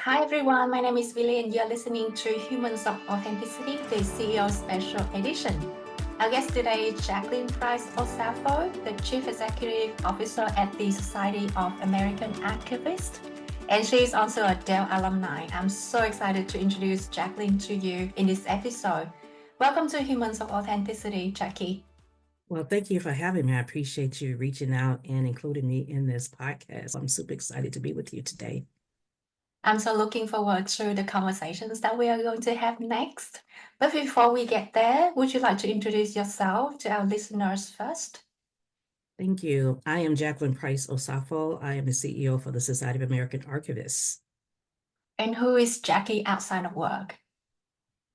Hi everyone, my name is Billy and you're listening to Humans of Authenticity, the CEO Special Edition. Our guest today is Jacqualine Price Osafo, the Chief Executive Officer at the Society of American Archivists. And she is also a Dell alumni. I'm so excited to introduce Jacqualine to you in this episode. Welcome to Humans of Authenticity, Jackie. Well, thank you for having me. I appreciate you reaching out and including me in this podcast. I'm super excited to be with you today. I'm so looking forward to the conversations that we are going to have next. But before we get there, would you like to introduce yourself to our listeners first? Thank you. I am Jacqualine Price Osafo. I am the CEO for the Society of American Archivists. And who is Jackie outside of work?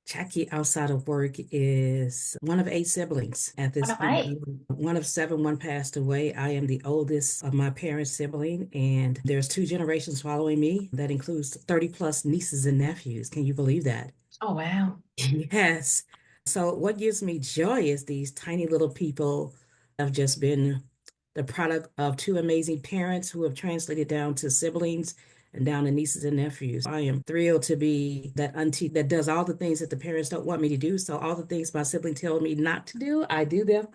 Jackie, outside of work, is one of 8 siblings. At this point, one of 7, one passed away. I am the oldest of my parents' sibling, and there's 2 generations following me. That includes 30 plus nieces and nephews. Can you believe that? Oh, wow. Yes. So what gives me joy is these tiny little people have just been the product of 2 amazing parents who have translated down to siblings and down to nieces and nephews. I am thrilled to be that auntie that does all the things that the parents don't want me to do. So all the things my sibling tell me not to do, I do them.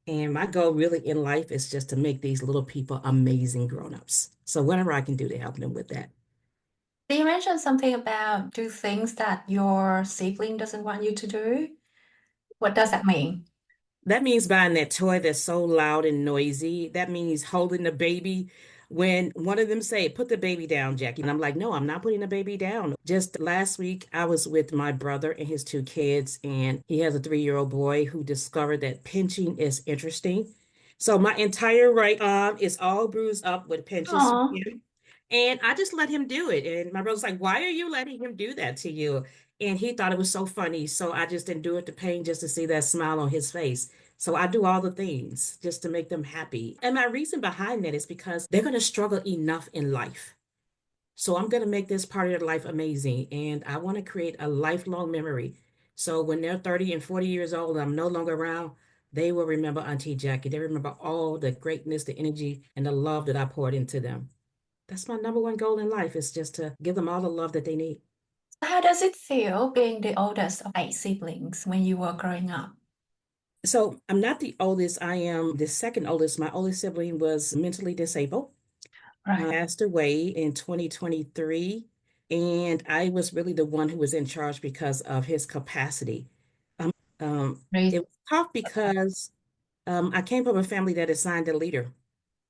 And my goal really in life is just to make these little people amazing grown-ups. So whatever I can do to help them with that. You mentioned something about do things that your sibling doesn't want you to do. What does that mean? That means buying that toy that's so loud and noisy. That means holding the baby when one of them say, "Put the baby down, Jackie." And I'm like, "No, I'm not putting the baby down." Just last week, I was with my brother and his 2 kids, and he has a 3-year-old boy who discovered that pinching is interesting. So my entire right arm is all bruised up with pinches from Oh, him. And I just let him do it. And my brother's like, "Why are you letting him do that to you?" And he thought it was so funny. So I just endured the pain just to see that smile on his face. So I do all the things just to make them happy. And my reason behind that is because they're going to struggle enough in life. So I'm going to make this part of their life amazing. And I want to create a lifelong memory. So when they're 30 and 40 years old, and I'm no longer around, they will remember Auntie Jackie. They remember all the greatness, the energy, and the love that I poured into them. That's my number one goal in life is just to give them all the love that they need. how does it feel being the oldest of 8 siblings when you were growing up? So I'm not the oldest. I am the second oldest. My oldest sibling was mentally disabled. Right. Passed away in 2023, and I was really the one who was in charge because of his capacity. It was tough because I came from a family that assigned a leader.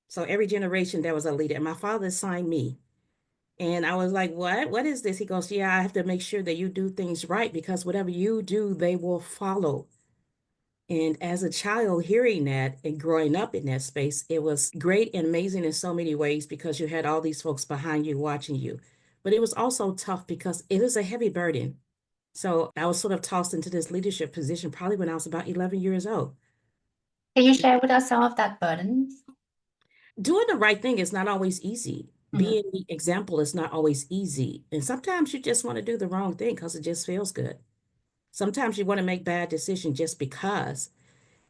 So every generation there was a leader, and my father assigned me. And I was like, "What? What is this?" He goes, "Yeah, I have to make sure that you do things right because whatever you do, they will follow." And as a child, hearing that and growing up in that space, it was great and amazing in so many ways because you had all these folks behind you watching you. But it was also tough because it is a heavy burden. So I was sort of tossed into this leadership position probably when I was about 11 years old. Can you share with us some of that burden? Doing the right thing is not always easy. Mm. Being the example is not always easy. And sometimes you just want to do the wrong thing because it just feels good. Sometimes you want to make bad decisions just because.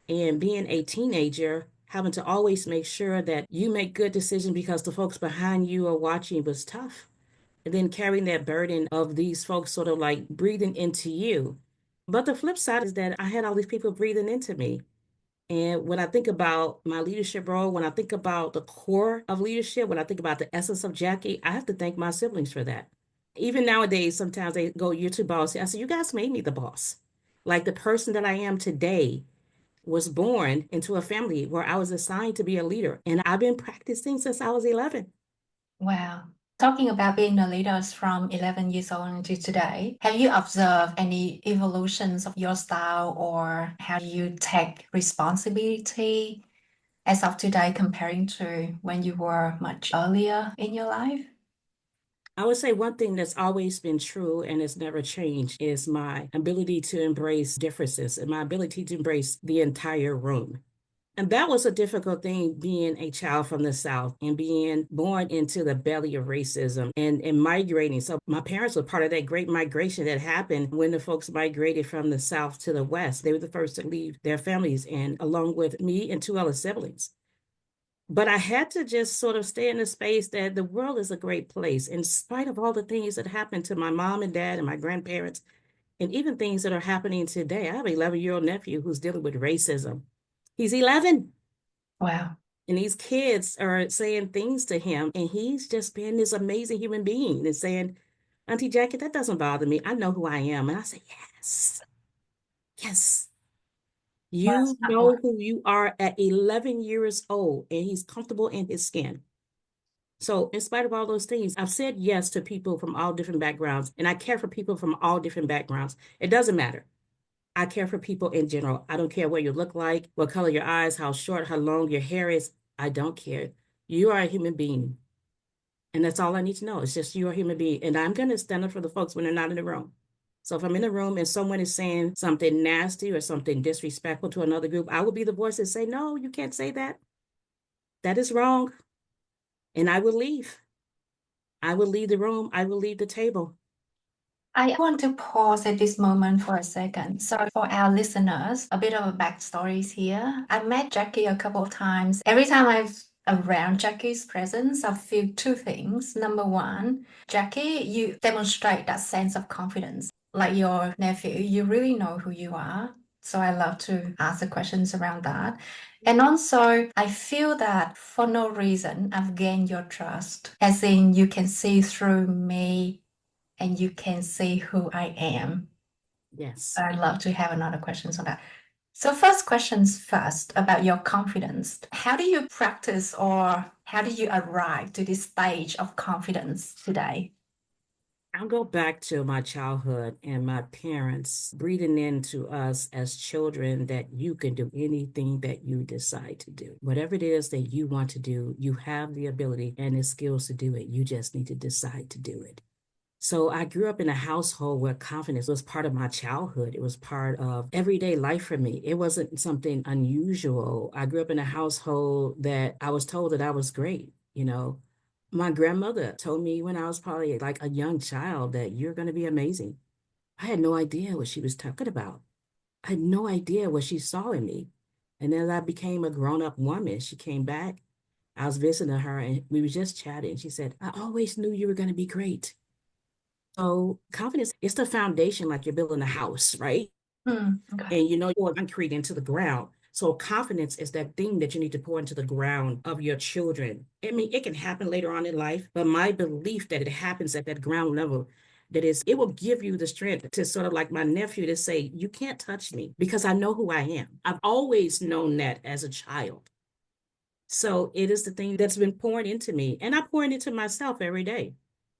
And being a teenager, having to always make sure that you make good decisions because the folks behind you are watching was tough. And then carrying that burden of these folks sort of like breathing into you. But the flip side is that I had all these people breathing into me. And when I think about my leadership role, when I think about the core of leadership, when I think about the essence of Jackie, I have to thank my siblings for that. Even nowadays, sometimes they go, "You're too bossy." I said, "You guys made me the boss." Like the person that I am today was born into a family where I was assigned to be a leader, and I've been practicing since I was 11. Wow. Talking about being the leaders from 11 years old to today, have you observed any evolutions of your style or how you take responsibility as of today comparing to when you were much earlier in your life? I would say one thing that's always been true and has never changed is my ability to embrace differences and my ability to embrace the entire room. And that was a difficult thing being a child from the South and being born into the belly of racism and migrating. So my parents were part of that great migration that happened when the folks migrated from the South to the West. They were the first to leave their families and along with me and 2 other siblings. But I had to just sort of stay in the space that the world is a great place, in spite of all the things that happened to my mom and dad and my grandparents, and even things that are happening today. I have an 11-year-old nephew who's dealing with racism. He's 11. Wow. And these kids are saying things to him, and he's just being this amazing human being and saying, Auntie Jackie, that doesn't bother me. I know who I am. And I say, yes, yes. Yes. You know who you are at 11 years old, and he's comfortable in his skin. So, in spite of all those things, I've said yes to people from all different backgrounds, and I care for people from all different backgrounds. It doesn't matter. I care for people in general. I don't care what you look like, what color your eyes, how short, how long your hair is. I don't care. You are a human being. And that's all I need to know. It's just you're a human being. And I'm going to stand up for the folks when they're not in the room. So if I'm in the room and someone is saying something nasty or something disrespectful to another group, I will be the voice that say, no, you can't say that. That is wrong. And I will leave. I will leave the room. I will leave the table. I want to pause at this moment for a second. So for our listeners, a bit of a backstory here. I met Jackie a couple of times. Every time I'm around Jackie's presence, I feel two things. Number one, Jackie, you demonstrate that sense of confidence. Like your nephew, you really know who you are. So I love to ask the questions around that. And also, I feel that for no reason, I've gained your trust, as in you can see through me and you can see who I am. Yes. I'd love to have another questions on that. So first questions first about your confidence. How do you practice or how do you arrive to this stage of confidence today? I'll go back to my childhood and my parents breathing into us as children that you can do anything that you decide to do. Whatever it is that you want to do, you have the ability and the skills to do it. You just need to decide to do it. So I grew up in a household where confidence was part of my childhood. It was part of everyday life for me. It wasn't something unusual. I grew up in a household that I was told that I was great, you know. My grandmother told me when I was probably like a young child that you're going to be amazing. I had no idea what she was talking about. I had no idea what she saw in me. And as I became a grown-up woman, she came back. I was visiting her and we were just chatting. She said, I always knew you were going to be great. So confidence is the foundation, like you're building a house, right? Okay. And you know, you're concrete into the ground. So confidence is that thing that you need to pour into the ground of your children. I mean, it can happen later on in life, but my belief that it happens at that ground level, that is, it will give you the strength to sort of like my nephew to say, you can't touch me because I know who I am. I've always known that as a child. So it is the thing that's been poured into me, and I pour it into myself every day.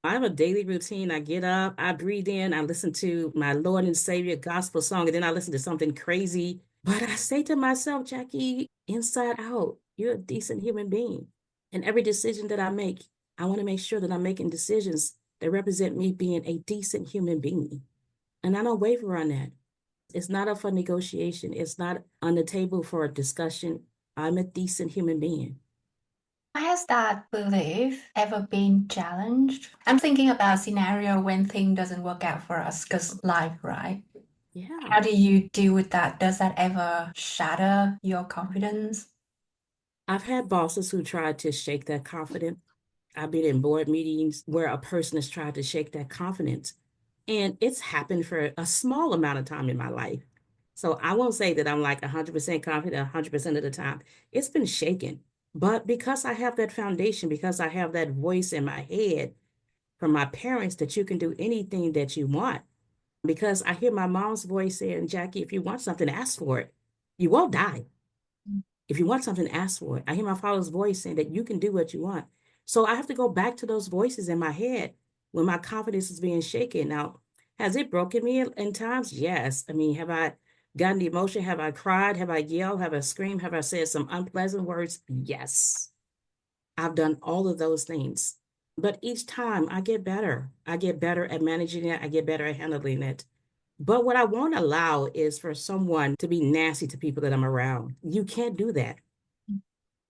I have a daily routine. I get up, I breathe in, I listen to my Lord and Savior gospel song, and then I listen to something crazy. But I say to myself, Jackie, inside out, you're a decent human being. And every decision that I make, I want to make sure that I'm making decisions that represent me being a decent human being. And I don't waver on that. It's not up for negotiation. It's not on the table for a discussion. I'm a decent human being. Has that belief ever been challenged? I'm thinking about a scenario when thing doesn't work out for us because life, right? Yeah. How do you deal with that? Does that ever shatter your confidence? I've had bosses who tried to shake that confidence. I've been in board meetings where a person has tried to shake that confidence. And it's happened for a small amount of time in my life. So I won't say that I'm like 100% confident 100% of the time. It's been shaken. But because I have that foundation, because I have that voice in my head from my parents that you can do anything that you want, because I hear my mom's voice saying, Jackie, if you want something, ask for it. You won't die. If you want something, ask for it. I hear my father's voice saying that you can do what you want. So I have to go back to those voices in my head when my confidence is being shaken. Now, has it broken me in times? Yes. I mean, have I gotten the emotion? Have I cried? Have I yelled? Have I screamed? Have I said some unpleasant words? Yes. I've done all of those things. But each time I get better. I get better at managing it. I get better at handling it. But what I won't allow is for someone to be nasty to people that I'm around. You can't do that.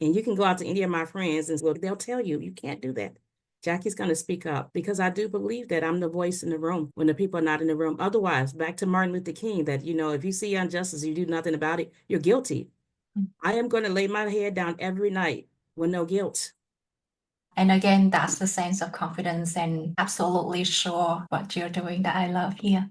And you can go out to any of my friends and well, they'll tell you, you can't do that. Jackie's going to speak up because I do believe that I'm the voice in the room when the people are not in the room. Otherwise, back to Martin Luther King, that, you know, if you see injustice, you do nothing about it, you're guilty. I am going to lay my head down every night with no guilt. And again, that's the sense of confidence and absolutely sure what you're doing that I love here.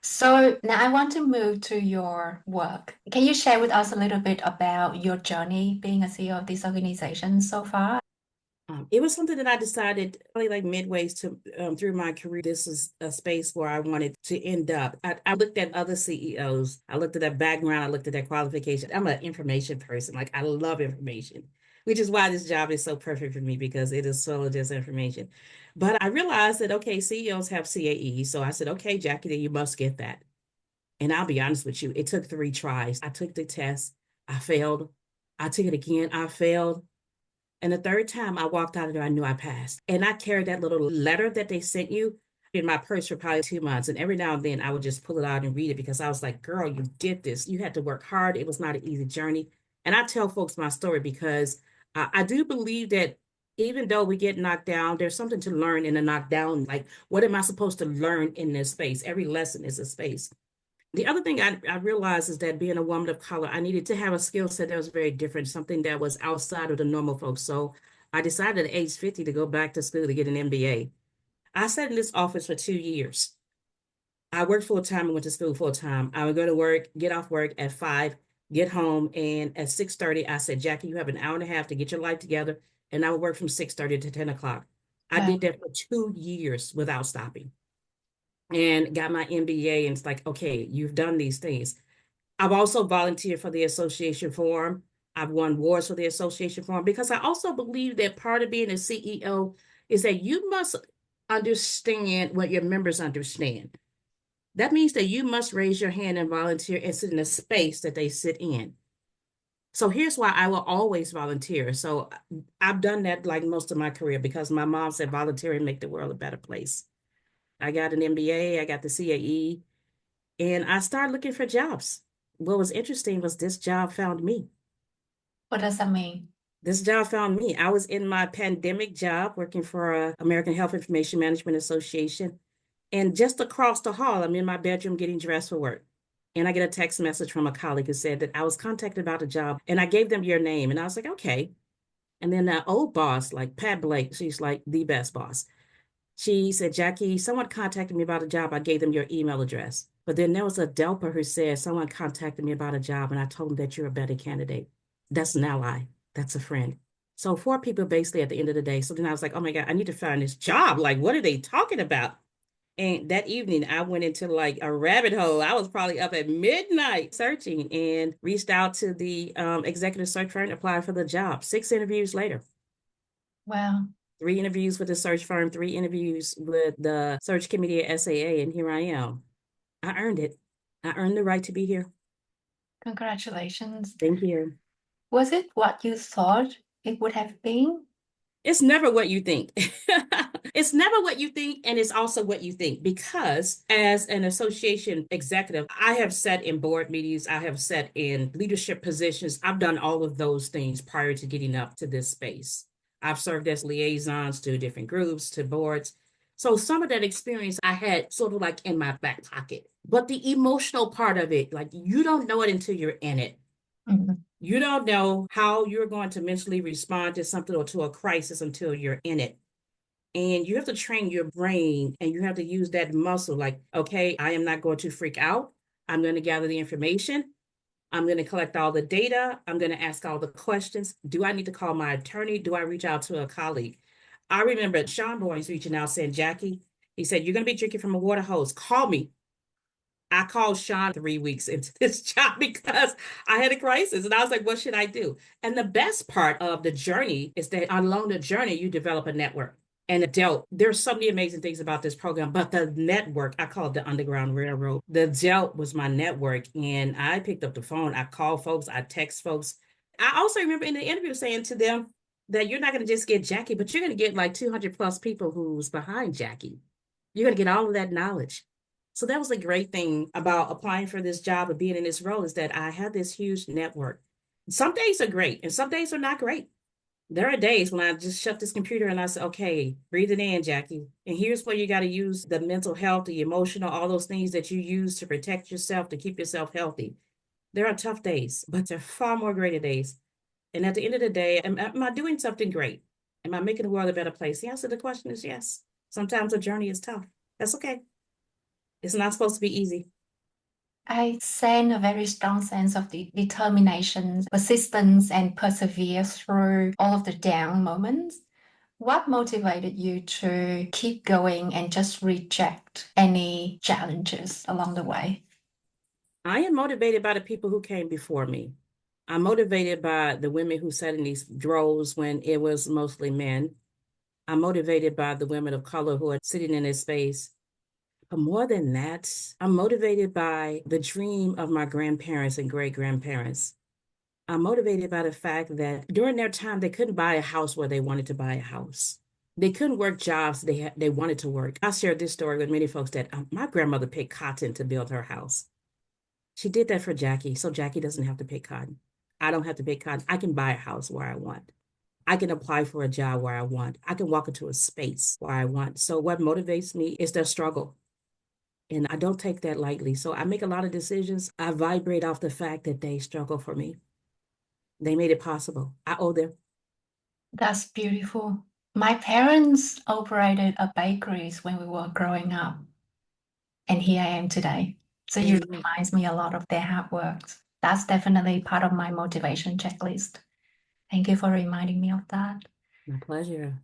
So now I want to move to your work. Can you share with us a little bit about your journey being a CEO of this organization so far? It was something that I decided probably like midways to through my career. This is a space where I wanted to end up. I looked at other CEOs. I looked at their background. I looked at their qualification. I'm an information person. Like I love information, which is why this job is so perfect for me because it is full of just information. But I realized that, okay, CEOs have CAE. So I said, okay, Jackie, then you must get that. And I'll be honest with you, it took 3 tries. I took the test. I failed. I took it again. I failed. And the third time I walked out of there, I knew I passed. And I carried that little letter that they sent you in my purse for probably 2 months. And every now and then I would just pull it out and read it because I was like, girl, you did this. You had to work hard. It was not an easy journey. And I tell folks my story because I do believe that even though we get knocked down, there's something to learn in a knockdown. Like, what am I supposed to learn in this space? Every lesson is a space. The other thing I realized is that being a woman of color, I needed to have a skill set that was very different, something that was outside of the normal folks. So I decided at age 50 to go back to school to get an MBA. I sat in this office for 2 years. I worked full time and went to school full time. I would go to work, get off work at 5, get home, and at 6:30, I said, Jackie, you have an hour and a half to get your life together. And I would work from 6:30 to 10 o'clock. I Wow. did that for 2 years without stopping and got my MBA. And it's like, okay, you've done these things. I've also volunteered for the association forum. I've won awards for the association forum because I also believe that part of being a CEO is that you must understand what your members understand. That means that you must raise your hand and volunteer and sit in a space that they sit in. So here's why I will always volunteer. So I've done that like most of my career because my mom said volunteer and make the world a better place. I got an MBA, I got the CAE, and I started looking for jobs. What was interesting was this job found me. What does that mean? This job found me. I was in my pandemic job working for American Health Information Management Association. And just across the hall, I'm in my bedroom getting dressed for work. And I get a text message from a colleague who said that I was contacted about a job. And I gave them your name. And I was like, okay. And then that old boss, like Pat Blake, she's like the best boss. She said, Jackie, someone contacted me about a job. I gave them your email address. But then there was a Delper who said, someone contacted me about a job and I told them that you're a better candidate. That's an ally. That's a friend. So 4 people basically at the end of the day. So then I was like, oh my God, I need to find this job. Like, what are they talking about? And that evening I went into like a rabbit hole. I was probably up at midnight searching and reached out to the executive search firm, applied for the job. 6 interviews later. Wow. 3 interviews with the search firm, 3 interviews with the search committee at SAA, and here I am. I earned it. I earned the right to be here. Congratulations. Thank you. Was it what you thought it would have been? It's never what you think. It's never what you think, and it's also what you think. Because as an association executive, I have sat in board meetings, I have sat in leadership positions. I've done all of those things prior to getting up to this space. I've served as liaisons to different groups, to boards. So some of that experience I had sort of like in my back pocket. But the emotional part of it, like you don't know it until you're in it. Mhm. You don't know how you're going to mentally respond to something or to a crisis until you're in it. And you have to train your brain and you have to use that muscle like, okay, I am not going to freak out. I'm going to gather the information. I'm going to collect all the data. I'm going to ask all the questions. Do I need to call my attorney? Do I reach out to a colleague? I remember Sean Boyce reaching out saying, Jackie, he said, you're going to be drinking from a water hose. Call me. I called Sean 3 weeks into this job because I had a crisis and I was like, what should I do? And the best part of the journey is that along the journey, you develop a network. And the DELT, there's so many amazing things about this program, but the network, I call it the Underground Railroad. The DELT was my network. And I picked up the phone. I called folks. I text folks. I also remember in the interview saying to them that you're not going to just get Jackie, but you're going to get like 200 plus people who's behind Jackie. You're going to get all of that knowledge. So that was a great thing about applying for this job and being in this role is that I have this huge network. Some days are great and some days are not great. There are days when I just shut this computer and I say, okay, breathe it in, Jackie. And here's where you got to use the mental health, the emotional, all those things that you use to protect yourself, to keep yourself healthy. There are tough days, but there are far more greater days. And at the end of the day, am I doing something great? Am I making the world a better place? The answer to the question is yes. Sometimes the journey is tough. That's okay. It's not supposed to be easy. I sense a very strong sense of determination, persistence, and persevere through all of the down moments. What motivated you to keep going and just reject any challenges along the way? I am motivated by the people who came before me. I'm motivated by the women who sat in these droves when it was mostly men. I'm motivated by the women of color who are sitting in this space. But more than that, I'm motivated by the dream of my grandparents and great grandparents. I'm motivated by the fact that during their time, they couldn't buy a house where they wanted to buy a house. They couldn't work jobs they wanted to work. I shared this story with many folks that my grandmother picked cotton to build her house. She did that for Jackie, so Jackie doesn't have to pick cotton. I don't have to pick cotton. I can buy a house where I want. I can apply for a job where I want. I can walk into a space where I want. So what motivates me is their struggle. And I don't take that lightly. So I make a lot of decisions. I vibrate off the fact that they struggle for me. They made it possible. I owe them. That's beautiful. My parents operated a bakeries when we were growing up, and here I am today. So you Amen. reminds me a lot of their hard work. That's definitely part of my motivation checklist. Thank you for reminding me of that. My pleasure.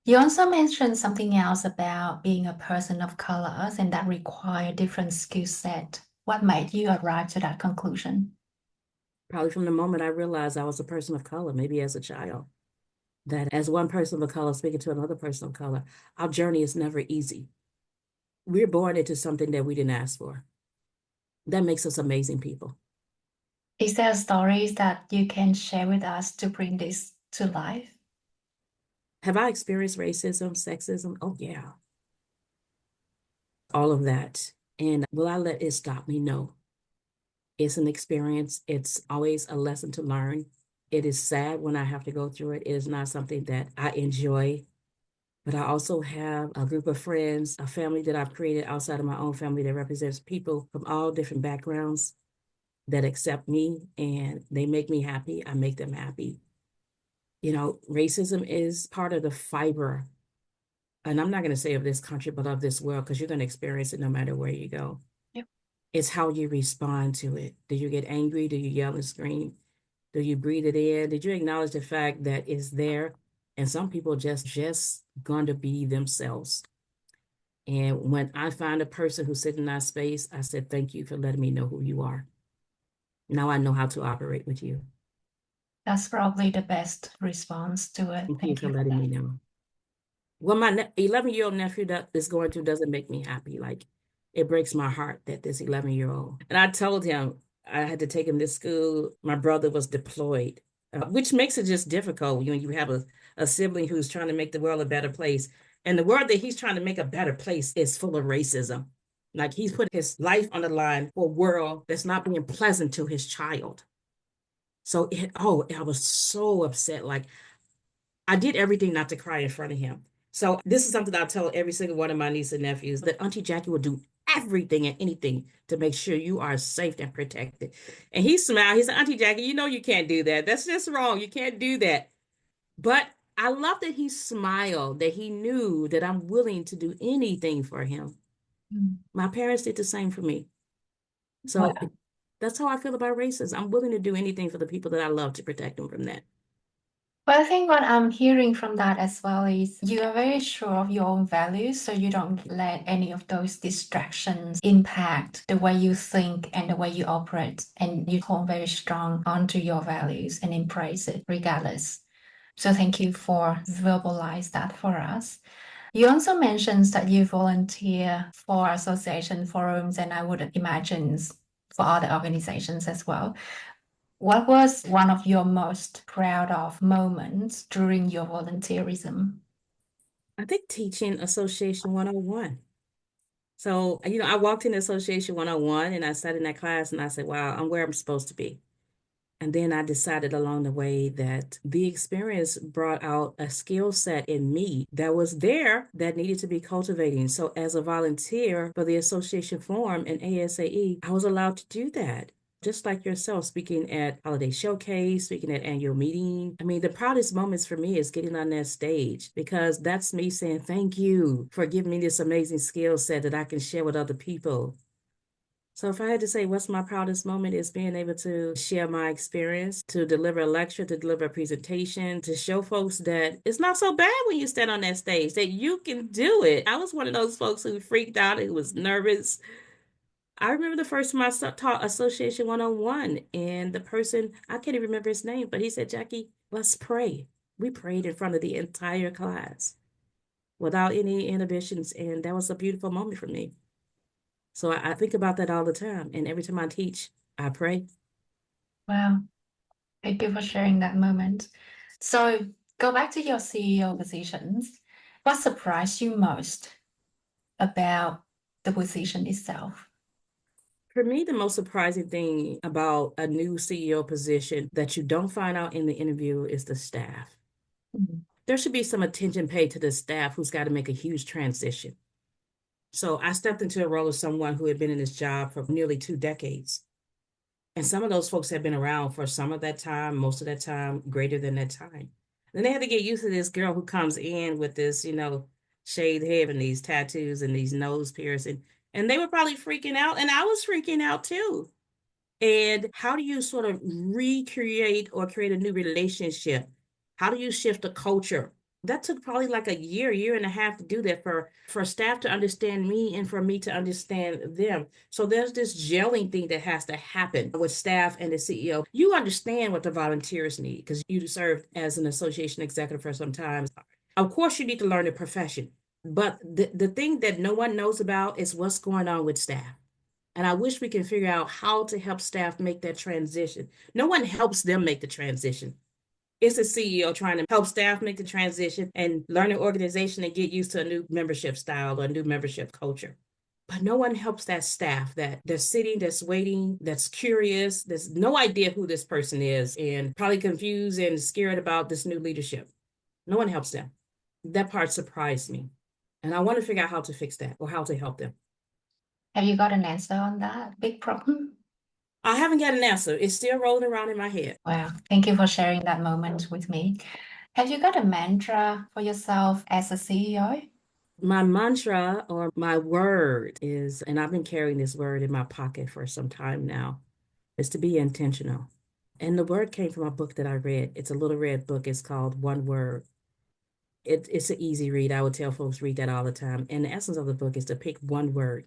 You also mentioned something else about being a person of colors and that require different skill set. What made you arrive to that conclusion? Probably from the moment I realized I was a person of color, maybe as a child, that as one person of color speaking to another person of color, our journey is never easy. We're born into something that we didn't ask for. That makes us amazing people. Is there stories that you can share with us to bring this to life? Have I experienced racism, sexism? Oh, yeah. All of that. And will I let it stop me? No. It's an experience. It's always a lesson to learn. It is sad when I have to go through it. It is not something that I enjoy. But I also have a group of friends, a family that I've created outside of my own family that represents people from all different backgrounds that accept me and they make me happy. I make them happy. You know, racism is part of the fiber, and I'm not going to say of this country, but of this world, because you're going to experience it no matter where you go. Yep. It's how you respond to it. Do you get angry? Do you yell and scream? Do you breathe it in? Did you acknowledge the fact that it's there? And some people just going to be themselves. And when I find a person who's sitting in that space, I said, thank you for letting me know who you are. Now I know how to operate with you. That's probably the best response to it. Thank you Thank for you for letting that. me know. What my 11-year-old nephew that is going through doesn't make me happy. Like it breaks my heart that this 11-year-old. And I told him I had to take him to school. My brother was deployed, which makes it just difficult when you have a sibling who's trying to make the world a better place. And the world that he's trying to make a better place is full of racism. Like he's put his life on the line for a world that's not being pleasant to his child. So I was so upset. Like I did everything not to cry in front of him. So this is something I tell every single one of my nieces and nephews that Auntie Jackie will do everything and anything to make sure you are safe and protected. And he smiled. He said, Auntie Jackie, you know you can't do that. That's just wrong. You can't do that. But I love that he smiled, that he knew that I'm willing to do anything for him. Mm. My parents did the same for me. So Well, that's how I feel about racism. I'm willing to do anything for the people that I love to protect them from that. But I think what I'm hearing from that as well is you are very sure of your own values, so you don't let any of those distractions impact the way you think and the way you operate. And you hold very strong onto your values and embrace it regardless. So thank you for verbalize that for us. You also mentioned that you volunteer for association forums, and I would imagine for other organizations as well. What was one of your most proud of moments during your volunteerism? I think teaching Association 101. So, I walked in Association 101 and I sat in that class and I said, wow, I'm where I'm supposed to be. And then I decided along the way that the experience brought out a skill set in me that was there that needed to be cultivating. So, as a volunteer for the Association Forum and ASAE, I was allowed to do that, just like yourself, speaking at holiday showcase, speaking at annual meeting. I mean, the proudest moments for me is getting on that stage because that's me saying, thank you for giving me this amazing skill set that I can share with other people. So if I had to say what's my proudest moment is being able to share my experience, to deliver a lecture, to deliver a presentation, to show folks that it's not so bad when you stand on that stage, that you can do it. I was one of those folks who freaked out, who was nervous. I remember the first time I taught Association 101, and the person, I can't even remember his name, but he said, Jackie, let's pray. We prayed in front of the entire class without any inhibitions, and that was a beautiful moment for me. So I think about that all the time. And every time I teach, I pray. Wow. Thank you for sharing that moment. So go back to your CEO positions. What surprised you most about the position itself? For me, the most surprising thing about a new CEO position that you don't find out in the interview is the staff. Mhm. There should be some attention paid to the staff who's got to make a huge transition. So I stepped into a role of someone who had been in this job for nearly 2 decades. And some of those folks have been around for some of that time, most of that time, greater than that time. Then they had to get used to this girl who comes in with this, shaved head and these tattoos and these nose piercing. And they were probably freaking out. And I was freaking out too. And how do you sort of recreate or create a new relationship? How do you shift the culture? That took probably like a year and a half to do that for staff to understand me and for me to understand them. So there's this gelling thing that has to happen with staff and the CEO. You understand what the volunteers need because you served as an association executive for some time. Of course, you need to learn the profession, but the thing that no one knows about is what's going on with staff. And I wish we can figure out how to help staff make that transition. No one helps them make the transition. It's the CEO trying to help staff make the transition and learn an organization and get used to a new membership style or a new membership culture. But no one helps that staff that they're sitting, that's waiting, that's curious, there's no idea who this person is, and probably confused and scared about this new leadership. No one helps them. That part surprised me. And I want to figure out how to fix that or how to help them. Have you got an answer on that big problem? I haven't got an answer. It's still rolling around in my head. Wow. Thank you for sharing that moment with me. Have you got a mantra for yourself as a CEO? My mantra or my word is, and I've been carrying this word in my pocket for some time now, is to be intentional. And the word came from a book that I read. It's a little red book. It's called One Word. It's an easy read. I would tell folks read that all the time. And the essence of the book is to pick one word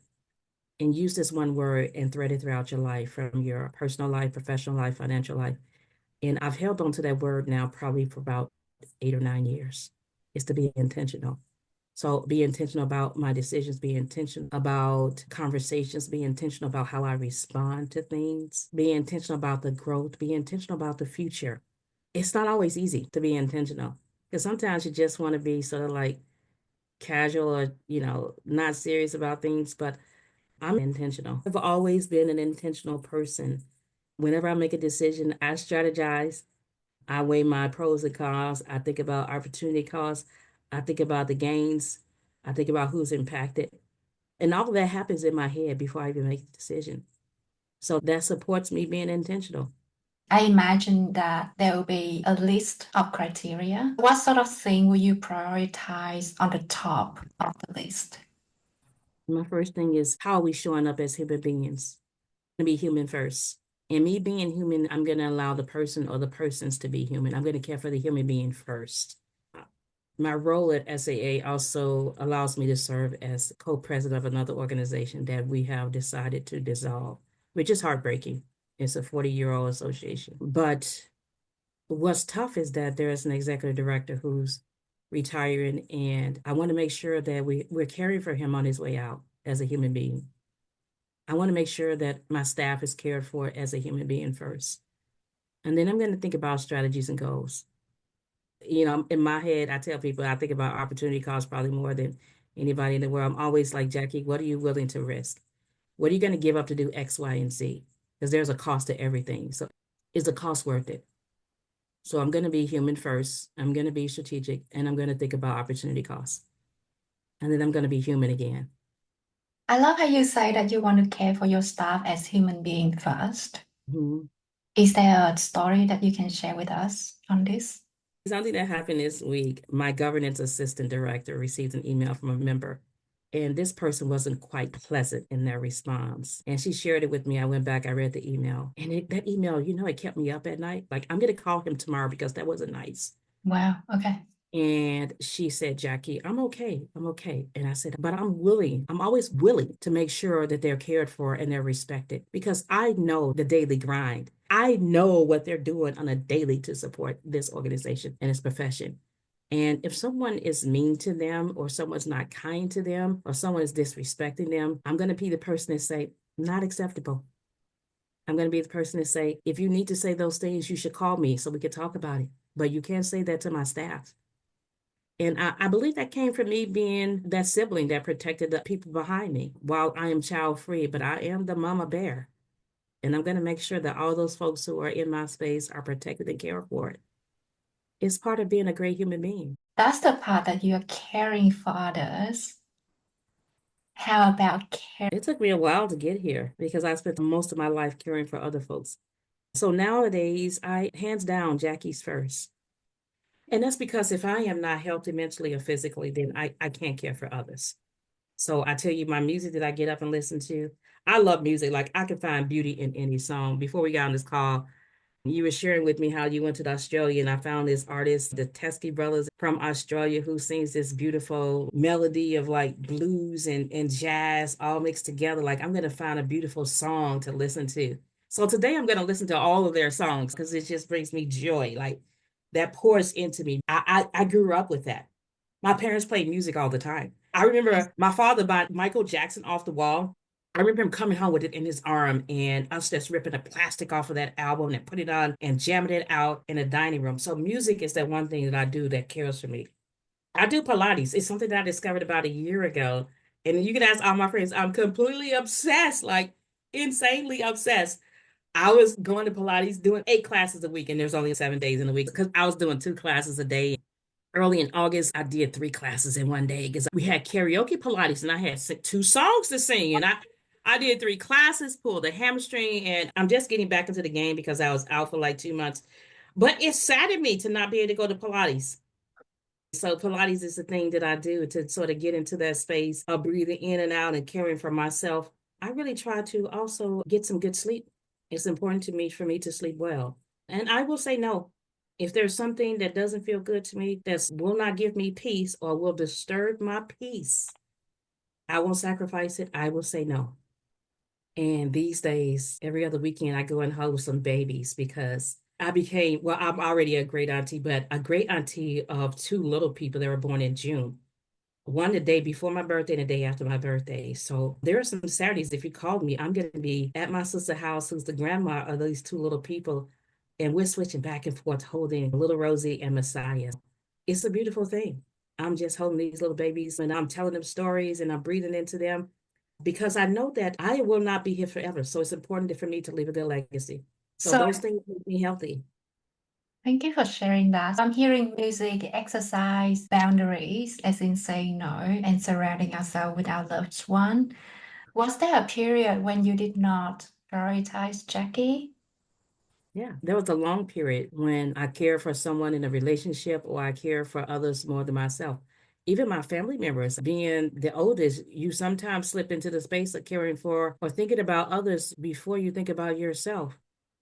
and use this one word and thread it throughout your life, from your personal life, professional life, financial life. And I've held on to that word now probably for about 8 or 9 years. Is to be intentional. So be intentional about my decisions, be intentional about conversations, be intentional about how I respond to things, be intentional about the growth, be intentional about the future. It's not always easy to be intentional because sometimes you just want to be sort of like casual or, not serious about things, but I'm intentional. I've always been an intentional person. Whenever I make a decision, I strategize. I weigh my pros and cons. I think about opportunity costs. I think about the gains. I think about who's impacted. And all of that happens in my head before I even make the decision. So that supports me being intentional. I imagine that there will be a list of criteria. What sort of thing will you prioritize on the top of the list? My first thing is, how are we showing up as human beings? To be human first. And me being human, I'm going to allow the person or the persons to be human. I'm going to care for the human being first. My role at SAA also allows me to serve as co-president of another organization that we have decided to dissolve, which is heartbreaking. It's a 40-year-old association. But what's tough is that there is an executive director who's retiring, and I want to make sure that we're caring for him on his way out as a human being. I want to make sure that my staff is cared for as a human being first. And then I'm going to think about strategies and goals. In my head, I tell people I think about opportunity costs probably more than anybody in the world. I'm always like, Jackie, what are you willing to risk? What are you going to give up to do X, Y, and Z? Because there's a cost to everything. So is the cost worth it? So I'm going to be human first. I'm going to be strategic, and I'm going to think about opportunity costs. And then I'm going to be human again. I love how you say that you want to care for your staff as human being first. Mhm. Is there a story that you can share with us on this? Something that happened this week, my governance assistant director received an email from a member, and this person wasn't quite pleasant in their response. And she shared it with me. I went back, I read the email, and that email, it kept me up at night. Like, I'm going to call him tomorrow because that wasn't nice. Wow. Okay. And she said, Jackie, I'm okay. I'm okay. And I said, but I'm willing. I'm always willing to make sure that they're cared for and they're respected because I know the daily grind. I know what they're doing on a daily to support this organization and its profession. And if someone is mean to them or someone's not kind to them or someone is disrespecting them, I'm going to be the person to say, not acceptable. I'm going to be the person to say, if you need to say those things, you should call me so we can talk about it. But you can't say that to my staff. And I believe that came from me being that sibling that protected the people behind me while I am child free, but I am the mama bear. And I'm going to make sure that all those folks who are in my space are protected and cared for. It's part of being a great human being. That's the part that you are caring for others. How about care? It took me a while to get here because I spent most of my life caring for other folks. So nowadays, I hands down Jackie's first. And that's because if I am not healthy mentally or physically, then I can't care for others. So I tell you, my music that I get up and listen to, I love music. Like I can find beauty in any song. Before we got on this call, you were sharing with me how you went to Australia, and I found this artist, the Teskey Brothers from Australia, who sings this beautiful melody of like blues and jazz all mixed together. Like I'm gonna find a beautiful song to listen to. So today I'm gonna listen to all of their songs because it just brings me joy. Like that pours into me. I grew up with that. My parents played music all the time. I remember my father bought Michael Jackson off the wall. I remember him coming home with it in his arm and us just ripping the plastic off of that album and put it on and jamming it out in the dining room. So music is that one thing that I do that cares for me. I do Pilates. It's something that I discovered about a year ago. And you can ask all my friends, I'm completely obsessed, like insanely obsessed. I was going to Pilates doing 8 classes a week, and there's only 7 days in a week because I was doing 2 classes a day. Early in August, I did 3 classes in one day because we had karaoke Pilates and I had 2 songs to sing. And I did 3 classes, pulled a hamstring, and I'm just getting back into the game because I was out for like 2 months. But it saddened me to not be able to go to Pilates. So Pilates is the thing that I do to sort of get into that space of breathing in and out and caring for myself. I really try to also get some good sleep. It's important to me for me to sleep well. And I will say no. If there's something that doesn't feel good to me, that will not give me peace or will disturb my peace, I won't sacrifice it. I will say no. And these days, every other weekend, I go and hug some babies because I became, well, I'm already a great auntie, but a great auntie of 2 little people that were born in June. One the day before my birthday and the day after my birthday. So there are some Saturdays, if you called me, I'm going to be at my sister's house, who's the grandma of these 2 little people. And we're switching back and forth, holding little Rosie and Messiah. It's a beautiful thing. I'm just holding these little babies and I'm telling them stories and I'm breathing into them because I know that I will not be here forever. So it's important for me to leave a good legacy. So So those things make me healthy. thank you for sharing that. I'm hearing music, exercise, boundaries, as in saying no, and surrounding ourselves with our loved one. Was there a period when you did not prioritize Jackie? Yeah, there was a long period when I cared for someone in a relationship or I cared for others more than myself. Even my family members, being the oldest, you sometimes slip into the space of caring for or thinking about others before you think about yourself.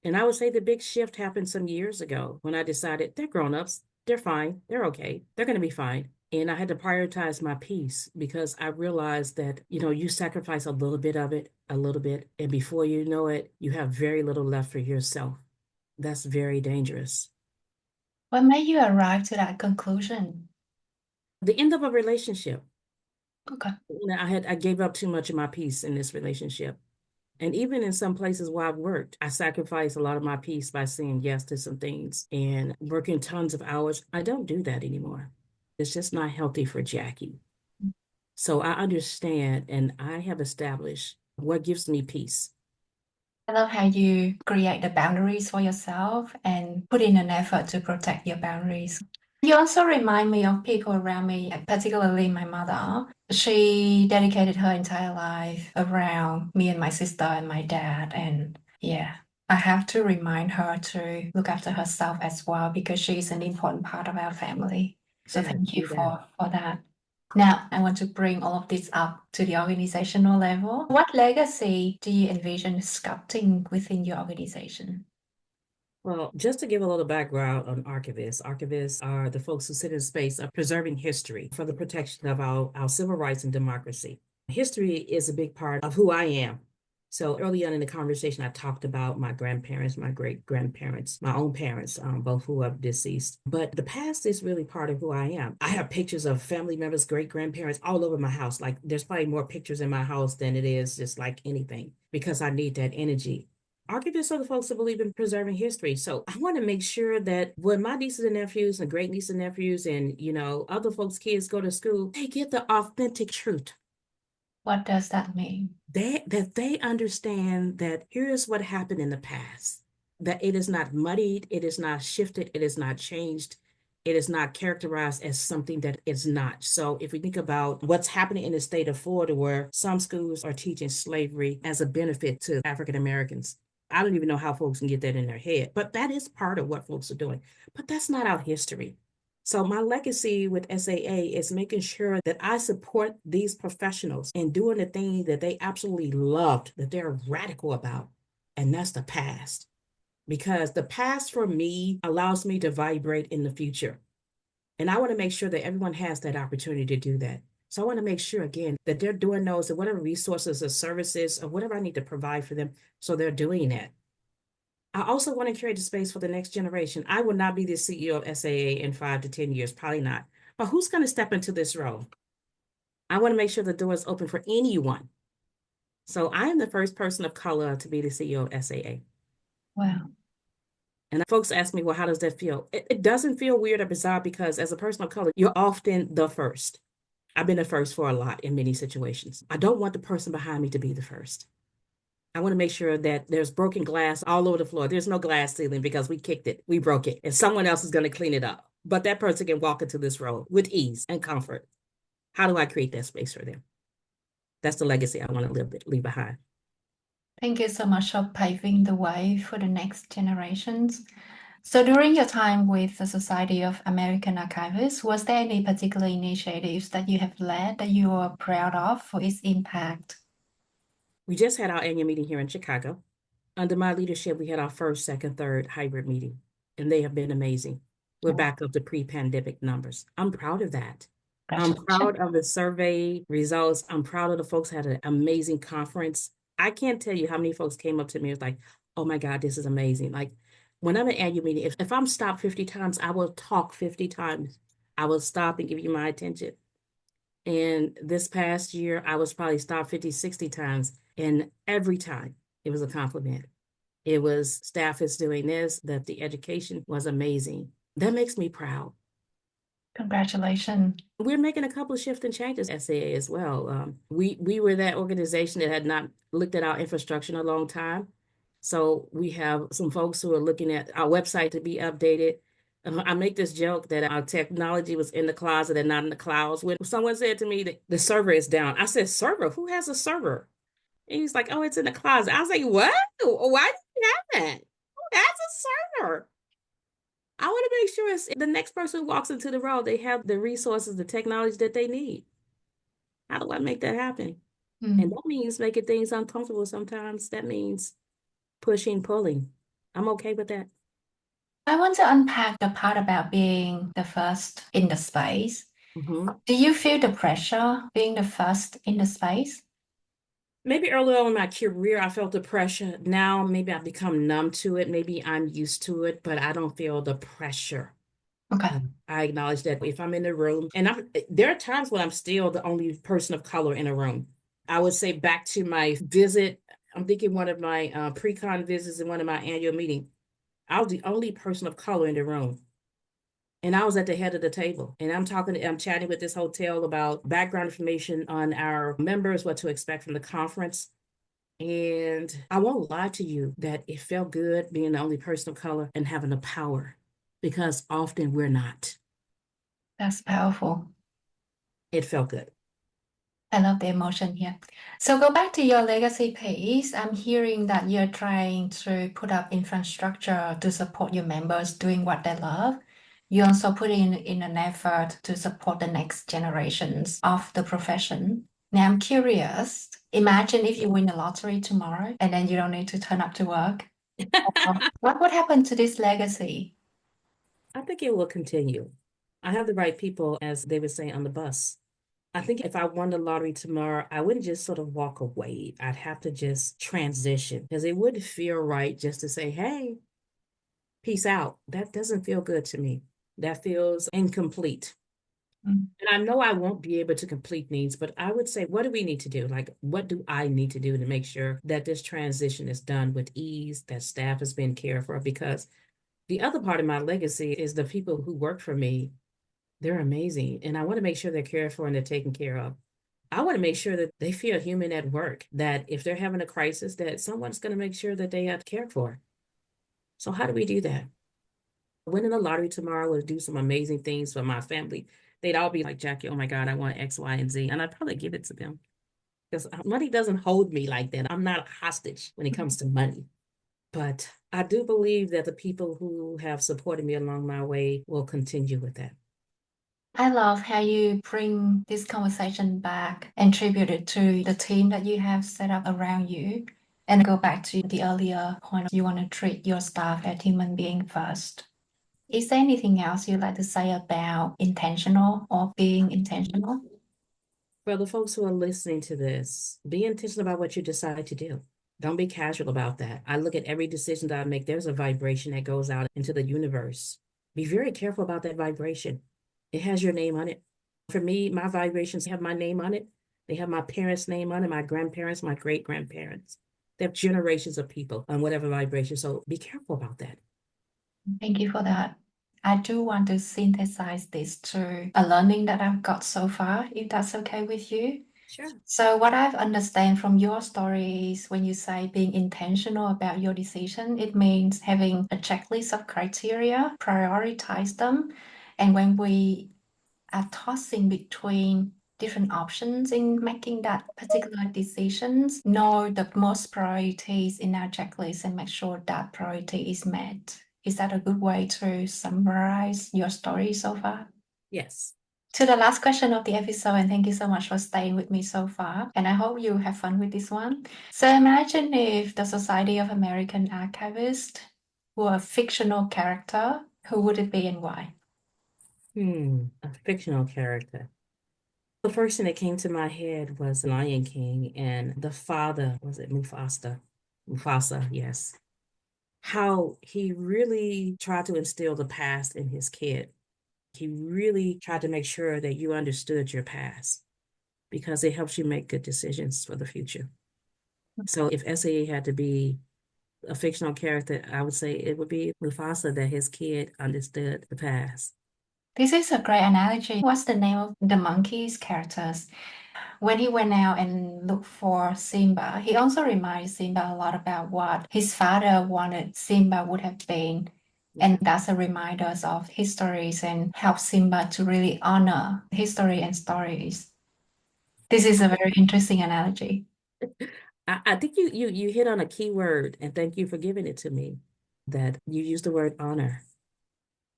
And I would say the big shift happened some years ago when I decided they're grown-ups, they're fine, they're okay, they're going to be fine. And I had to prioritize my peace because I realized that, you sacrifice a little bit of it, a little bit, and before you know it, you have very little left for yourself. That's very dangerous. What made you arrive to that conclusion? The end of a relationship. Okay. I gave up too much of my peace in this relationship. And even in some places where I've worked, I sacrificed a lot of my peace by saying yes to some things and working tons of hours. I don't do that anymore. It's just not healthy for Jackie. So I understand and I have established what gives me peace. I love how you create the boundaries for yourself and put in an effort to protect your boundaries. You also remind me of people around me, particularly my mother. She dedicated her entire life around me and my sister and my dad. And yeah. I have to remind her to look after herself as well because she is an important part of our family. So Yeah, thank you do that. for that. Now, I want to bring all of this up to the organizational level. What legacy do you envision sculpting within your organization? Well, just to give a little background on archivists, archivists are the folks who sit in space of preserving history for the protection of our civil rights and democracy. History is a big part of who I am. So early on in the conversation, I talked about my grandparents, my great grandparents, my own parents, both who are deceased. But the past is really part of who I am. I have pictures of family members, great grandparents all over my house. Like there's probably more pictures in my house than it is just like anything because I need that energy. Archivists are the folks that believe in preserving history. So I want to make sure that when my nieces and nephews and great nieces and nephews and, other folks' kids go to school, they get the authentic truth. What does that mean? That they understand that here is what happened in the past, that it is not muddied, it is not shifted, it is not changed, it is not characterized as something that is not. So if we think about what's happening in the state of Florida, where some schools are teaching slavery as a benefit to African Americans, I don't even know how folks can get that in their head, but that is part of what folks are doing. But that's not our history. So my legacy with SAA is making sure that I support these professionals in doing the thing that they absolutely loved, that they're radical about, and that's the past. Because the past for me allows me to vibrate in the future. And I want to make sure that everyone has that opportunity to do that. So I want to make sure, again, that they're doing those, and whatever resources or services or whatever I need to provide for them, so they're doing that. I also want to create a space for the next generation. I will not be the CEO of SAA in 5 to 10 years, probably not. But who's going to step into this role? I want to make sure the door is open for anyone. So I am the first person of color to be the CEO of SAA. Wow. And folks ask me, well, how does that feel? It doesn't feel weird or bizarre because as a person of color, you're often the first. I've been the first for a lot in many situations. I don't want the person behind me to be the first. I want to make sure that there's broken glass all over the floor. There's no glass ceiling because we kicked it. We broke it. And someone else is going to clean it up. But that person can walk into this role with ease and comfort. How do I create that space for them? That's the legacy I want to leave behind. Thank you so much for paving the way for the next generations. So during your time with the Society of American Archivists, was there any particular initiatives that you have led that you are proud of for its impact? We just had our annual meeting here in Chicago. Under my leadership, we had our first, second, third hybrid meeting, and they have been amazing. We're back up to pre-pandemic numbers. I'm proud of that. I'm proud of the survey results. I'm proud of the folks had an amazing conference. I can't tell you how many folks came up to me and was like, oh my God, this is amazing. Like when I'm at annual meeting, if I'm stopped 50 times, I will talk 50 times. I will stop and give you my attention. And this past year, I was probably stopped 50, 60 times. And every time it was a compliment. It was staff is doing this, that the education was amazing. That makes me proud. Congratulations. We're making a couple of shifts and changes at SAA as well. We were that organization that had not looked at our infrastructure in a long time. So we have some folks who are looking at our website to be updated. I make this joke that our technology was in the closet and not in the clouds. When someone said to me that the server is down, I said, server? Who has a server? And he's like, oh, it's in the closet. I was like, what? Why do you have that? Who has a server? I want to make sure it's the next person who walks into the role, they have the resources, the technology that they need. How do I make that happen? And that means making things uncomfortable sometimes. That means pushing, pulling. I'm okay with that. I want to unpack the part about being the first in the space. Do you feel the pressure being the first in the space? Maybe earlier on in my career, I felt the pressure. Now, maybe I've become numb to it. Maybe I'm used to it, but I don't feel the pressure. Okay. I acknowledge that if I'm in the room, and there are times when I'm still the only person of color in a room. I would say back to my visit, I'm thinking one of my pre-con visits in one of my annual meetings, I was the only person of color in the room. And I was at the head of the table. And I'm chatting with this hotel about background information on our members, what to expect from the conference. And I won't lie to you that it felt good being the only person of color and having the power, because often we're not. That's powerful. It felt good. I love the emotion here. So go back to your legacy piece. I'm hearing that you're trying to put up infrastructure to support your members doing what they love. You also put in an effort to support the next generations of the profession. Now I'm curious, imagine if you win the lottery tomorrow and then you don't need to turn up to work. What would happen to this legacy? I think it will continue. I have the right people, as they would say, on the bus. I think if I won the lottery tomorrow, I wouldn't just sort of walk away. I'd have to just transition because it wouldn't feel right just to say, hey, peace out. That doesn't feel good to me. That feels incomplete. Mm. And I know I won't be able to complete needs, but I would say, what do we need to do? Like, what do I need to do to make sure that this transition is done with ease, that staff has been cared for? Because the other part of my legacy is the people who work for me. They're amazing. And I want to make sure they're cared for and they're taken care of. I want to make sure that they feel human at work, that if they're having a crisis, that someone's going to make sure that they are cared for. So how do we do that? Winning the lottery tomorrow will do some amazing things for my family. They'd all be like, Jackie, oh my God, I want X, Y, and Z. And I'd probably give it to them because money doesn't hold me like that. I'm not a hostage when it comes to money. But I do believe that the people who have supported me along my way will continue with that. I love how you bring this conversation back and tribute it to the team that you have set up around you and go back to the earlier point you want to treat your staff as human being first. Is there anything else you'd like to say about intentional or being intentional? For the folks who are listening to this, be intentional about what you decide to do. Don't be casual about that. I look at every decision that I make, there's a vibration that goes out into the universe. Be very careful about that vibration. It has your name on it. For me, my vibrations have my name on it. They have my parents' name on it, my grandparents, my great grandparents. They have generations of people on whatever vibration. So be careful about that. Thank you for that. I do want to synthesize this to a learning that I've got so far, if that's okay with you. Sure. So what I've understand from your story is when you say being intentional about your decision, it means having a checklist of criteria, prioritize them, and when we are tossing between different options in making that particular decisions, know the most priorities in our checklist and make sure that priority is met. Is that a good way to summarize your story so far? Yes. To the last question of the episode, and thank you so much for staying with me so far. And I hope you have fun with this one. So imagine if the Society of American Archivists were a fictional character, who would it be and why? A fictional character. The first thing that came to my head was Lion King, and the father, was it Mufasa? Mufasa, yes. How he really tried to instill the past in his kid. He really tried to make sure that you understood your past because it helps you make good decisions for the future. So if SAA had to be a fictional character, I would say it would be Mufasa, that his kid understood the past. This is a great analogy. What's the name of the monkey's characters? When he went out and looked for Simba, he also reminded Simba a lot about what his father wanted Simba would have been. And that's a reminder of histories and help Simba to really honor history and stories. This is a very interesting analogy. I think you hit on a key word, and thank you for giving it to me, that you used the word honor.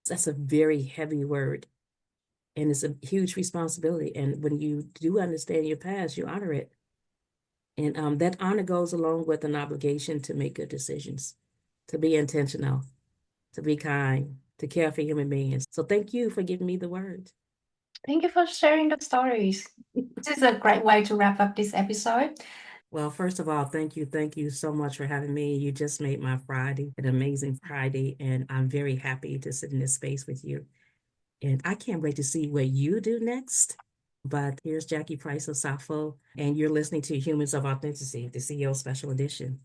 That's a very heavy word, and it's a huge responsibility. And when you do understand your past, you honor it. And that honor goes along with an obligation to make good decisions, to be intentional, to be kind, to care for human beings. So thank you for giving me the word. Thank you for sharing the stories. This is a great way to wrap up this episode. Well, first of all, thank you. Thank you so much for having me. You just made my Friday an amazing Friday, and I'm very happy to sit in this space with you. And I can't wait to see what you do next. But here's Jackie Price Osafo, and you're listening to Humans of Authenticity, the CEO Special Edition.